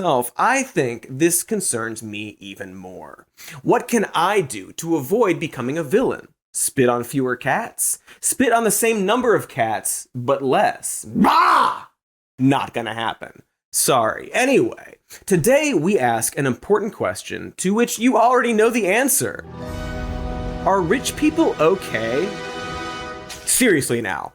myself, I think this concerns me even more. What can I do to avoid becoming a villain? Spit on fewer cats? Spit on the same number of cats, but less? Bah! Not gonna happen. Sorry. Anyway, today we ask an important question to which you already know the answer. Are rich people okay? Seriously now,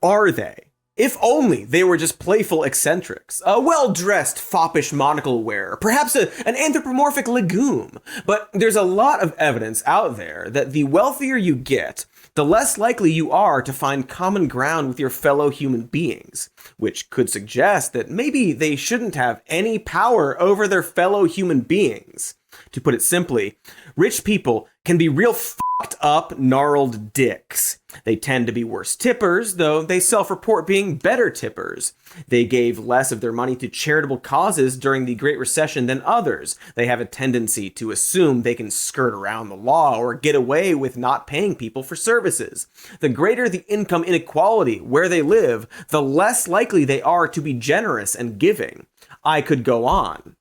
are they? If only they were just playful eccentrics, a well-dressed foppish monocle wearer, perhaps an anthropomorphic legume. But there's a lot of evidence out there that the wealthier you get, the less likely you are to find common ground with your fellow human beings, which could suggest that maybe they shouldn't have any power over their fellow human beings. To put it simply, rich people can be real fucked up, gnarled dicks. They tend to be worse tippers, though they self-report being better tippers. They gave less of their money to charitable causes during the Great Recession than others. They have a tendency to assume they can skirt around the law or get away with not paying people for services. The greater the income inequality where they live, the less likely they are to be generous and giving. I could go on.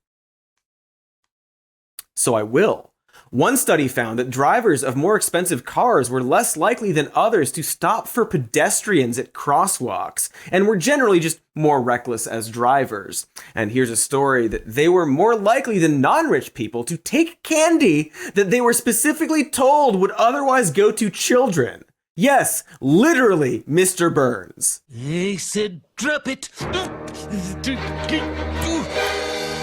So I will. One study found that drivers of more expensive cars were less likely than others to stop for pedestrians at crosswalks, and were generally just more reckless as drivers. And here's a story that they were more likely than non-rich people to take candy that they were specifically told would otherwise go to children. Yes, literally, Mr. Burns. They said, drop it.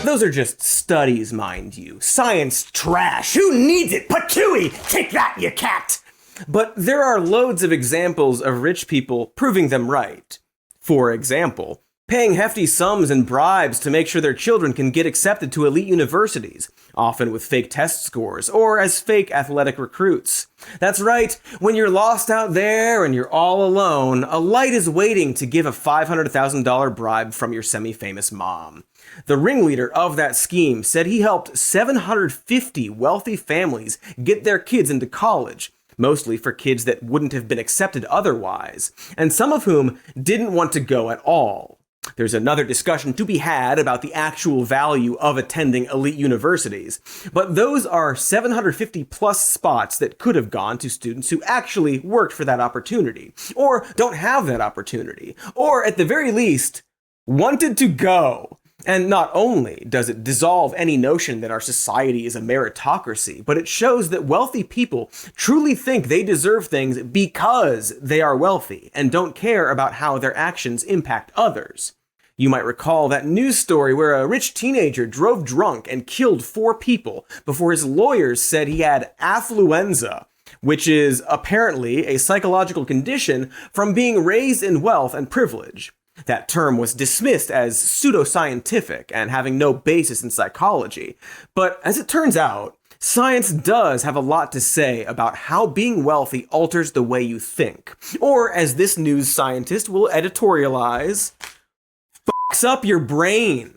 Those are just studies, mind you. Science trash. Who needs it? Patooey! Take that, you cat! But there are loads of examples of rich people proving them right. For example, paying hefty sums and bribes to make sure their children can get accepted to elite universities, often with fake test scores, or as fake athletic recruits. That's right, when you're lost out there and you're all alone, a light is waiting to give a $500,000 bribe from your semi-famous mom. The ringleader of that scheme said he helped 750 wealthy families get their kids into college, mostly for kids that wouldn't have been accepted otherwise, and some of whom didn't want to go at all. There's another discussion to be had about the actual value of attending elite universities, but those are 750 plus spots that could have gone to students who actually worked for that opportunity, or don't have that opportunity, or at the very least, wanted to go. And not only does it dissolve any notion that our society is a meritocracy, but it shows that wealthy people truly think they deserve things because they are wealthy and don't care about how their actions impact others. You might recall that news story where a rich teenager drove drunk and killed 4 people before his lawyers said he had affluenza, which is apparently a psychological condition from being raised in wealth and privilege. That term was dismissed as pseudoscientific and having no basis in psychology. But as it turns out, science does have a lot to say about how being wealthy alters the way you think. Or, as this news scientist will editorialize, fucks up your brain.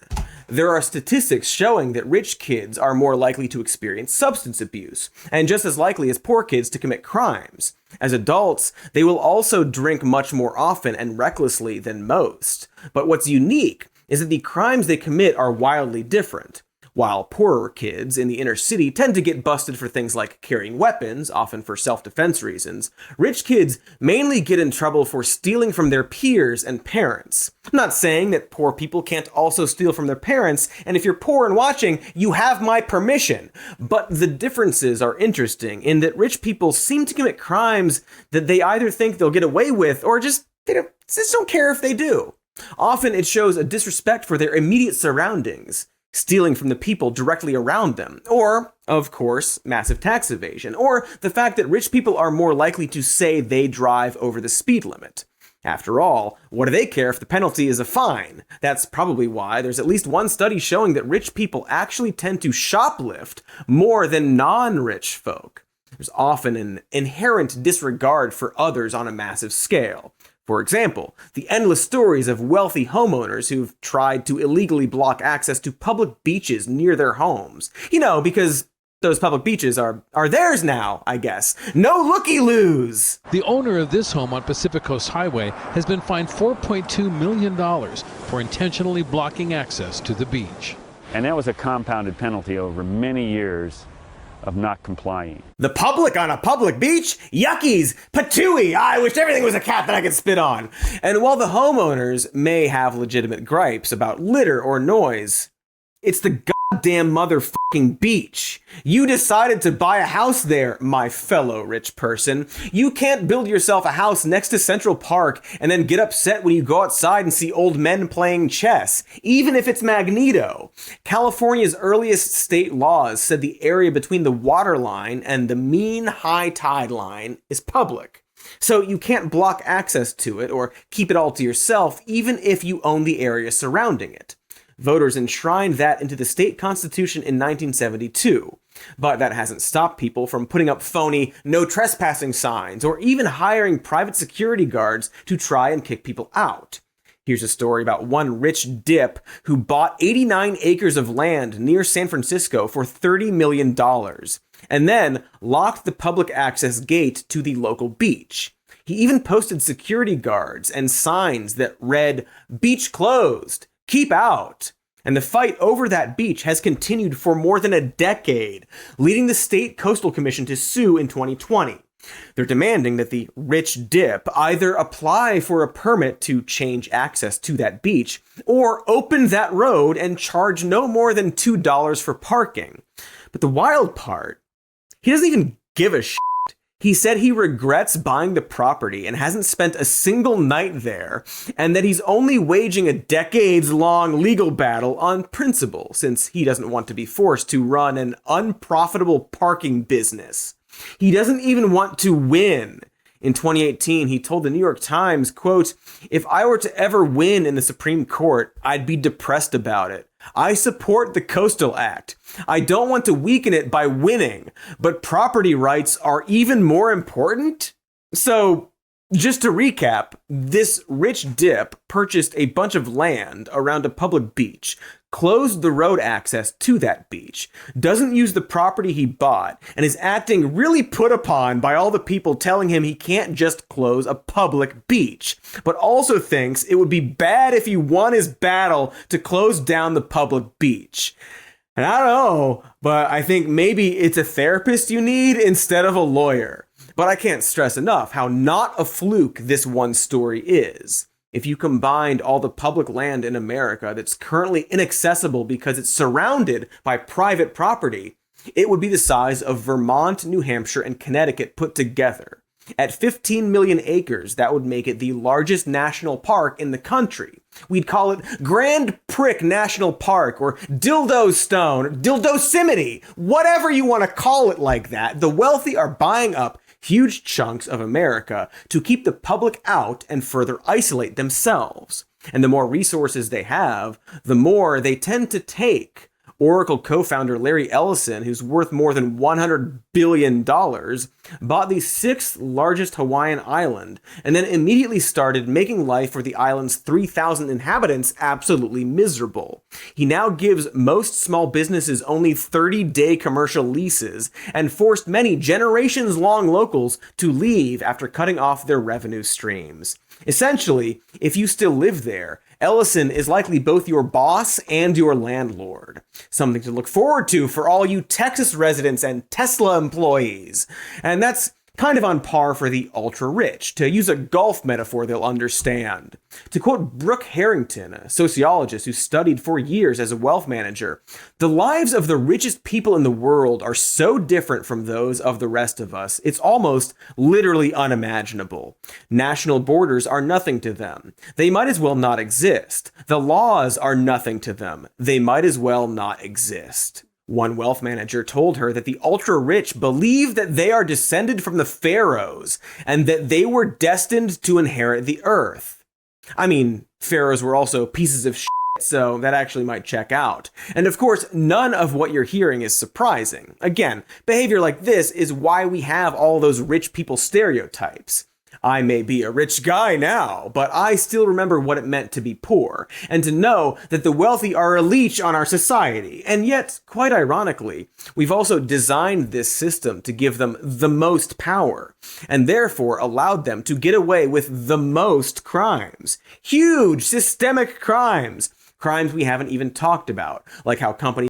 There are statistics showing that rich kids are more likely to experience substance abuse, and just as likely as poor kids to commit crimes. As adults, they will also drink much more often and recklessly than most. But what's unique is that the crimes they commit are wildly different. While poorer kids in the inner city tend to get busted for things like carrying weapons, often for self-defense reasons, rich kids mainly get in trouble for stealing from their peers and parents. I'm not saying that poor people can't also steal from their parents, and if you're poor and watching, you have my permission. But the differences are interesting in that rich people seem to commit crimes that they either think they'll get away with or just don't care if they do. Often it shows a disrespect for their immediate surroundings, stealing from the people directly around them, or, of course, massive tax evasion, or the fact that rich people are more likely to say they drive over the speed limit. After all, what do they care if the penalty is a fine? That's probably why there's at least one study showing that rich people actually tend to shoplift more than non-rich folk. There's often an inherent disregard for others on a massive scale. For example, the endless stories of wealthy homeowners who've tried to illegally block access to public beaches near their homes. Because those public beaches are theirs now, I guess. No looky-loos! The owner of this home on Pacific Coast Highway has been fined $4.2 million for intentionally blocking access to the beach. And that was a compounded penalty over many years of not complying. The public on a public beach? Yuckies! Patooey! I wish everything was a cat that I could spit on. And while the homeowners may have legitimate gripes about litter or noise, it's the goddamn motherfucking beach. You decided to buy a house there, my fellow rich person. You can't build yourself a house next to Central Park and then get upset when you go outside and see old men playing chess, even if it's Magneto. California's earliest state laws said the area between the water line and the mean high tide line is public. So you can't block access to it or keep it all to yourself, even if you own the area surrounding it. Voters enshrined that into the state constitution in 1972, but that hasn't stopped people from putting up phony no trespassing signs or even hiring private security guards to try and kick people out. Here's a story about one rich dip who bought 89 acres of land near San Francisco for $30 million and then locked the public access gate to the local beach. He even posted security guards and signs that read, "Beach closed. Keep out." And the fight over that beach has continued for more than a decade, leading the State Coastal Commission to sue in 2020. They're demanding that the rich dip either apply for a permit to change access to that beach or open that road and charge no more than $2 for parking. But the wild part, he doesn't even give a shit. He said he regrets buying the property and hasn't spent a single night there, and that he's only waging a decades-long legal battle on principle, since he doesn't want to be forced to run an unprofitable parking business. He doesn't even want to win. In 2018, he told the New York Times, quote, "If I were to ever win in the Supreme Court, I'd be depressed about it. I support the Coastal Act. I don't want to weaken it by winning, but property rights are even more important." So, just to recap, this rich dip purchased a bunch of land around a public beach, closed the road access to that beach, doesn't use the property he bought, and is acting really put upon by all the people telling him he can't just close a public beach, but also thinks it would be bad if he won his battle to close down the public beach. And I don't know, but I think maybe it's a therapist you need instead of a lawyer. But I can't stress enough how not a fluke this one story is. If you combined all the public land in America that's currently inaccessible because it's surrounded by private property, it would be the size of Vermont, New Hampshire, and Connecticut put together. At 15 million acres, that would make it the largest national park in the country. We'd call it Grand Prick National Park, or Dildo Stone, or Dildosimity, whatever you want to call it like that. The wealthy are buying up huge chunks of America to keep the public out and further isolate themselves. And the more resources they have, the more they tend to take. Oracle co-founder Larry Ellison, who's worth more than $100 billion, bought the sixth largest Hawaiian island and then immediately started making life for the island's 3,000 inhabitants absolutely miserable. He now gives most small businesses only 30-day commercial leases and forced many generations-long locals to leave after cutting off their revenue streams. Essentially, if you still live there, Ellison is likely both your boss and your landlord. Something to look forward to for all you Texas residents and Tesla employees. And that's kind of on par for the ultra-rich, to use a golf metaphor they'll understand. To quote Brooke Harrington, a sociologist who studied for years as a wealth manager, "The lives of the richest people in the world are so different from those of the rest of us, it's almost literally unimaginable. National borders are nothing to them. They might as well not exist. The laws are nothing to them. They might as well not exist." One wealth manager told her that the ultra-rich believe that they are descended from the pharaohs and that they were destined to inherit the earth. I mean, pharaohs were also pieces of shit, so that actually might check out. And of course, none of what you're hearing is surprising. Again, behavior like this is why we have all those rich people stereotypes. I may be a rich guy now, but I still remember what it meant to be poor, and to know that the wealthy are a leech on our society. And yet, quite ironically, we've also designed this system to give them the most power, and therefore allowed them to get away with the most crimes. Huge systemic crimes. Crimes we haven't even talked about, like how companies